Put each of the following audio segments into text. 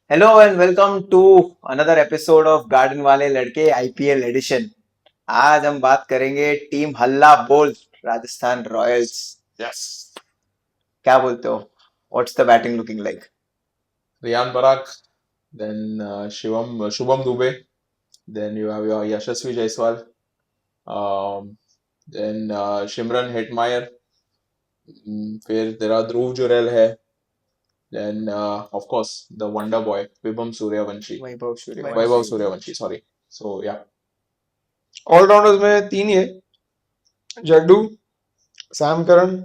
Hello and welcome to another episode of garden वाले लड़के IPL addition. आज हम बात करेंगे टीम हल्ला बोल राजस्थान रॉयल्स। Yes. क्या बोलते हो? What's the batting looking like? Riyan Barak, then Shubham Dubey, then you have your Yashasvi Jaiswal, then Shimran Hetmeyer, फिर there are Dhruv Jurel है, then of course the Wonder Boy Vibham Suryavanshi, Vaibhav Vaibhav Suryavanshi. Suryavanshi, sorry. So yeah, allrounders में तीन ही है, Jaddu, Sam Curran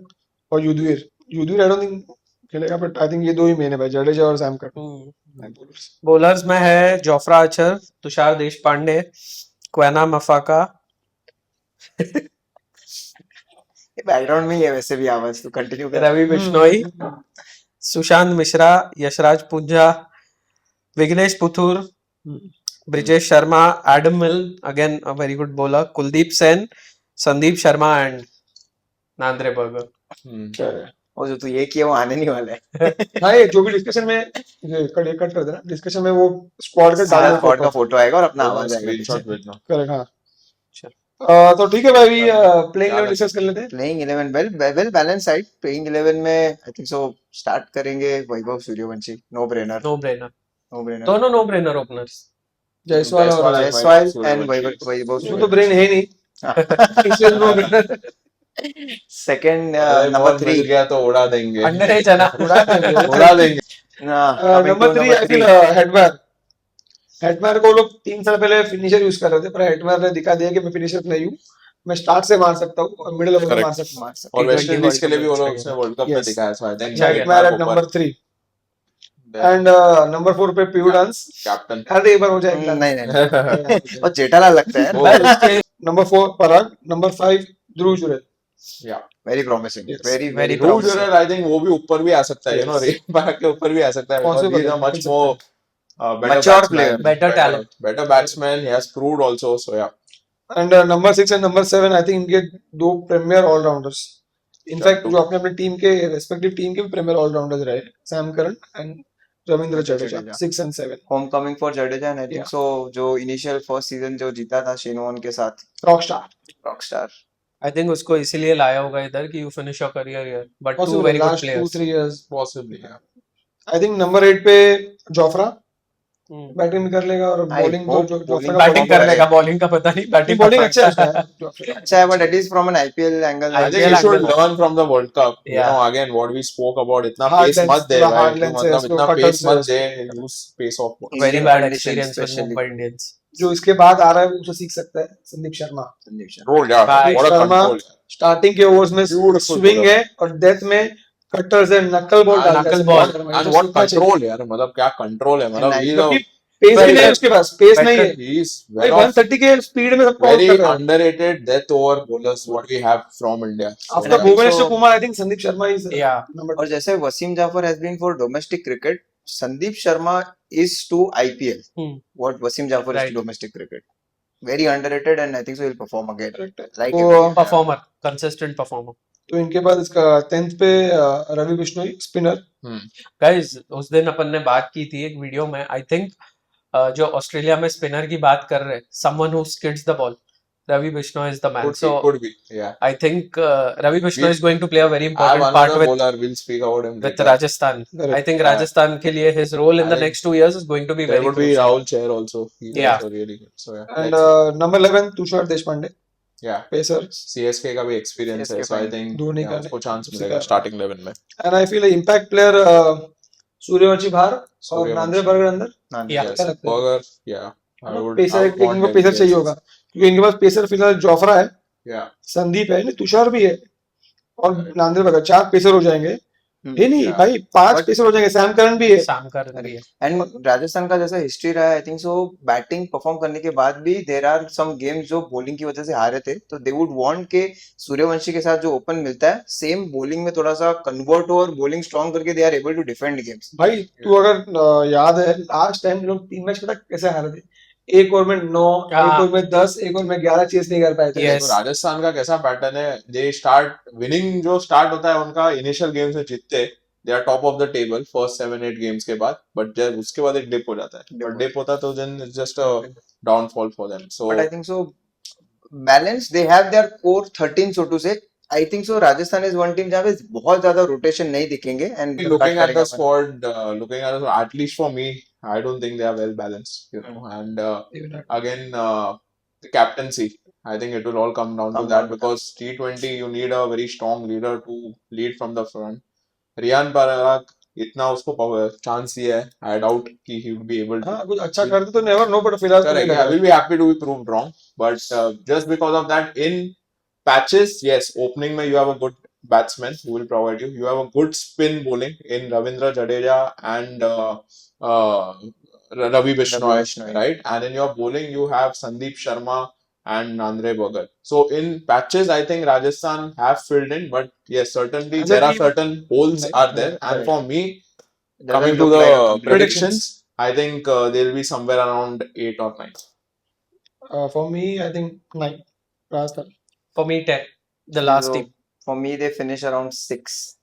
और Yudhvir. Yudhvir I don't think खेलेगा, but I think ये दो ही main है भाई, जडेजा और सैम करन। बॉलर्स में है Jofra Archer, Tushar Deshpande, Kwena Maphaka. Background में ही है वैसे भी आवाज, तो कंटिन्यू कर। Ravi Bishnoi, Sushant Mishra, Yashraj Punja, Vignesh Puthur, Brijesh Sharma, Adam Milne again a very good bowler, Kuldeep Sen, Sandeep Sharma and Nandre Burger. वो जो तू ये किया वो आने नहीं वाला है। हाँ, ये जो भी डिस्कशन में ये कट कर देना, डिस्कशन में वो स्क्वाड का सारा डालना स्क्वाड का फोटो आएगा और अपना वो आवाज आएगा स्क्रीनशॉट पीछे। भेजना। करेक्ट। हाँ, तो ठीक है भाई, अभी प्लेइंग इलेवन डिस्कस कर लेते हैं। Playing 11 well balance side. Playing 11 में आई थिंक सो स्टार्ट करेंगे Vaibhav Suryavanshi. No brainer. No brainer, no brainer. दोनों नो ब्रेनर ओपनर्स। जायसवाल और Jaiswal Vibhav and Suryavanshi. Vaibhav उसमें तो ब्रेन है ही नहीं, इसलिए नो ब्रेनर। सेकंड अरे नंबर बॉल 3 मिल गया तो उड़ा देंगे, अंडर एज है ना। उड़ा देंगे। Number 3 I feel headman. Headman को लोग 3 साल पहले फिनिशर यूज कर रहे थे, पर हेडमैन ने दिखा दिया कि मैं फिनिशर नहीं हूँ, मैं स्टार्ट से मार सकता हूँ और मिडिल ओवर में मार Correct. सकता हूँ। और वेस्ट T20 इंडीज के लिए भी वो World लोग Cup उसने वर्ल्ड कप में Yes. दिखाया, so I think अच्छा गया। Headman at number 3 and number 4 पे पीयू डांस। कैप्टन। अरे एक बार हो जाएगा। नहीं नहीं और जेठालाल लगता है। भाई उसके number 4 Parag, number 5 Dhruv Jurel. Yeah. Very promising, Yes. Very Very very Dhruv Jurel I think वो भी ऊपर भी आ सकता है, you know, Yes. Rate back के ऊपर भी आ सकता है, because Possible he is a है, much बिल्कुल more better Mature batsman, player. Better talent. better batsman. He has proved also, so yeah. And number 6 and number 7 I think इनके दो premiere allrounders. In fact Jaddu. जो अपने अपने team के respective team के premiere allrounders रहे, Sam Curran and Ravindra Jadeja, Jadeja. 6 and 7। Home coming for Jadeja and I think Yeah. सो जो initial first season जो जीता था शेन के साथ, रॉकस्टार रॉकस्टार। आई थिंक उसको इसीलिए लाया होगा इधर कि you finish your career here, but too possible very good last 2-3 players. Years. Possibly, yeah. I think number 8 पे जोफ्रा बैटिंग भी कर लेगा और I बॉलिंग तो hope जोफ्रा bowling का बैटिंग perform करने करे। का, बॉलिंग का पता नहीं, बैटिंग बॉलिंग अच्छा है उसका यार, जोफ्रा। अच्छा है but at least from N IPL angle I think IPL he should angle. learn from the World Cup. You Yeah. know, again, what we spoke about, इतना Hard pace lengths, मत दे थोड़ा भाई, hard तो lengths है, मतलब उसको इतना cutters pace है मत दे, उसको। use pace of ball. Very Indian bad conditions experience with especially. Mumbai Indians. जो इसके बाद आ रहा है उसे सीख सकता है, Sandeep Sharma. Control, yeah. Bye. What a Sharma control. Starting के ओवर्स में Beautiful स्विंग bowler. है और डेथ में कटर्स है, नकल बॉल डालता है। knuckle Sandeep ball. शर्मा, ये And तो what सीखना चाहिए। control, यार, मतलब क्या control है, मतलब And he's क्योंकि a पेस भी नहीं है Better- उसके पास, पेस नहीं है he is भाई। one of 130 के स्पीड में सबको आउट very कर रहा है। underrated death over bowlers what we have from India. So, after think Bhuvneshwar so. Kumar I think Sandeep Sharma is Yeah. Number और जैसे Wasim Jaffer has been for domestic cricket, Sandeep Sharma is to IPL what Wasim Jaffer is Right. To domestic cricket. Very underrated and I think so will perform again like तो performer, consistent performer. तो इनके बाद इसका 10th पे Ravi Bishnoi spinner. Guys उस दिन अपन ने बात की थी एक वीडियो में, आई थिंक जो ऑस्ट्रेलिया में स्पिनर की बात कर रहे हैं, someone who skids the ball, Ravi Bishnoi is the man. So could be, yeah. I think Ravi Bishnoi is going to play a very I have important part another with bowler, we'll speak about him with later. Rajasthan. Correct. I think Yeah. Rajasthan के लिए his role in I the think next 2 years is going to be There very would be crucial. Rahul Chair also. He's Yeah. also really good. So yeah, and let's see. Number 11 Tushar Deshpande, Yeah. Pacer. CSK का भी experience है, CSK so I fan. think Dhoni yeah, का उसको chance उसी मिलेगा का। starting 11 में. And I feel impact player Suryavanshi बाहर और सूर्यवंशी। नांद्रे बर्गर अंदर। Yeah. Yes. क्या लगता है? Burger, yeah. I would pacer एक want इनको him, पेसर yes. चाहिए होगा, क्योंकि इनके पास पेसर फिलहाल जोफ्रा है, Yeah. संदीप है, नहीं तुषार भी है और नांद्रे बर्गर, 4 पेसर हो जाएंगे। ये नहीं Yeah. भाई, 5 But- पेसर हो जाएंगे, सैम करन भी है। Sam Curran भी है। एंड राजस्थान का जैसा हिस्ट्री रहा है, आई थिंक सो बैटिंग परफॉर्म करने के बाद भी देर आर सम गेम्स जो बॉलिंग की वजह से हारे थे, तो दे वुड वांट के सूर्यवंशी के साथ जो ओपन मिलता है सेम बॉलिंग में थोड़ा सा कन्वर्ट हो और बॉलिंग स्ट्रॉन्ग करके they are able to defend games. भाई तू अगर याद है लास्ट टाइम लोग 3 मैच पता कैसे हारे थे? एक ओवर में 9, हाँ। एक ओवर में 10, एक ओवर में 11 चेस नहीं कर पाए थे। Yes. तो राजस्थान का कैसा पैटर्न है, दे स्टार्ट विनिंग, जो स्टार्ट होता है उनका इनिशियल गेम से जीतते, they are top of the table first 7-8 games के बाद, but जब उसके बाद एक dip हो जाता है, Dip but हो dip होता है तो then it's just a downfall for them. So But I think so balanced. They have their core 13, so to say. I think so. Rajasthan is one team जहाँ पे बहुत ज्यादा rotation नहीं दिखेंगे and looking start at the करेंगे अपन. squad, at least for me, I don't think they are well balanced, you know. And again, the captaincy, I think it will all come down to Come that, down to because T20 you need a very strong leader to lead from the front. Riyan Pararak, इतना उसको chance दिया है, I doubt कि he would be able to. हाँ कुछ अच्छा करते तो never know, but फिलहाल तो नहीं Correct. लग Yeah, रहा we'll be happy to be proved wrong. But just because of that, in patches, yes, opening mein you have a good batsman who will provide you. You have a good spin bowling in Ravindra Jadeja and uh, Ravi Bishnoi, Bishnoi. right? And in your bowling, you have Sandeep Sharma and Andre Bhagat. So in patches, I think Rajasthan have filled in, but yes, certainly As a there are team, certain holes right, are there. right, And right. for me, Doesn't coming to look like a the complete- predictions, I think they'll be somewhere around 8 or 9. For me, I think 9. Rajasthan. For me, 10. The last So, team. For me, they finish around 6.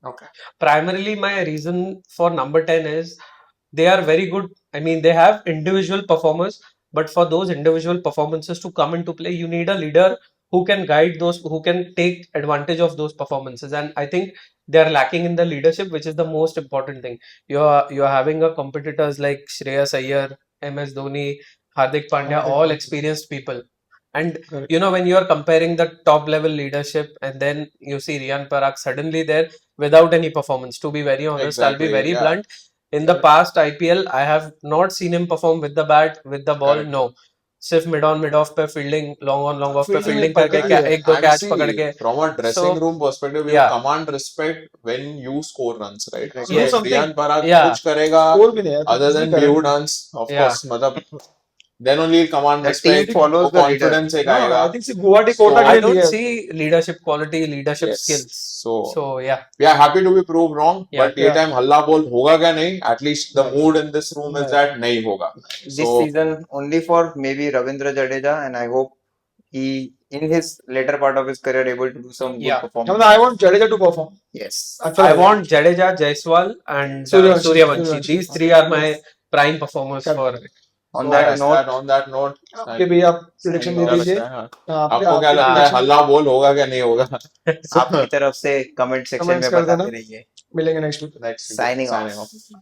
Okay. Primarily, my reason for number 10 is they are very good. I mean, they have individual performers, but for those individual performances to come into play, you need a leader who can guide those, who can take advantage of those performances. And I think they are lacking in the leadership, which is the most important thing. You're having a competitors like Shreyas Iyer, MS Dhoni, Hardik Pandya, Hardik all Pandya. experienced people. And Correct. you know, when you are comparing the top level leadership and then you see Riyan Parak suddenly there without any performance, to be very honest, I'll be Exactly, very yeah. blunt. In the past IPL, I have not seen him perform with the bat, with the ball. Correct. No, सिर्फ mid on mid of पे fielding long on long off पे Fielding fielding में करके पकड़ लिया है. एक दो And कैच see, पकड़ के from a dressing So, room perspective, you yeah. command respect when you score runs, right? Correct. So Yes. if Riyan Parak Yeah. कुछ करेगा Score भी नहीं है, other कुछ भी than करे. Behu dance, of Yeah. course, मतलब then only he'll command The team respect, follows वो the leader. confidence एक No, आएगा. I think see Guwahati So, Kota I के लिए don't लिया है. see leadership quality, leadership Yes. skills. So So yeah, we are happy to be proved wrong, Yeah. but ये Yeah. time हल्ला बोल होगा क्या नहीं? At least the Right. mood in this room is Right. that नहीं होगा. This So season only for maybe Ravindra Jadeja, and I hope he, in his later part of his career, able to do some good Yeah. performance. I want Jadeja to perform. Yes. अच्छा I लगेगा. want Jadeja, Jaiswal, and Suryavanshi. Suryavanshi. These three are my prime performers for. Correct. On so that that's note, that. On that note, आपके भी आप prediction दे क्या लगता दीजिए. है? हाँ. हाँ, आपको क्या आपके लगता है? prediction हल्ला बोल होगा क्या नहीं होगा? आपकी तरफ से कमेंट सेक्शन Comments में कर बताते देना. रहिए. मिलेंगे next week. Next week. Signing Signing off. off.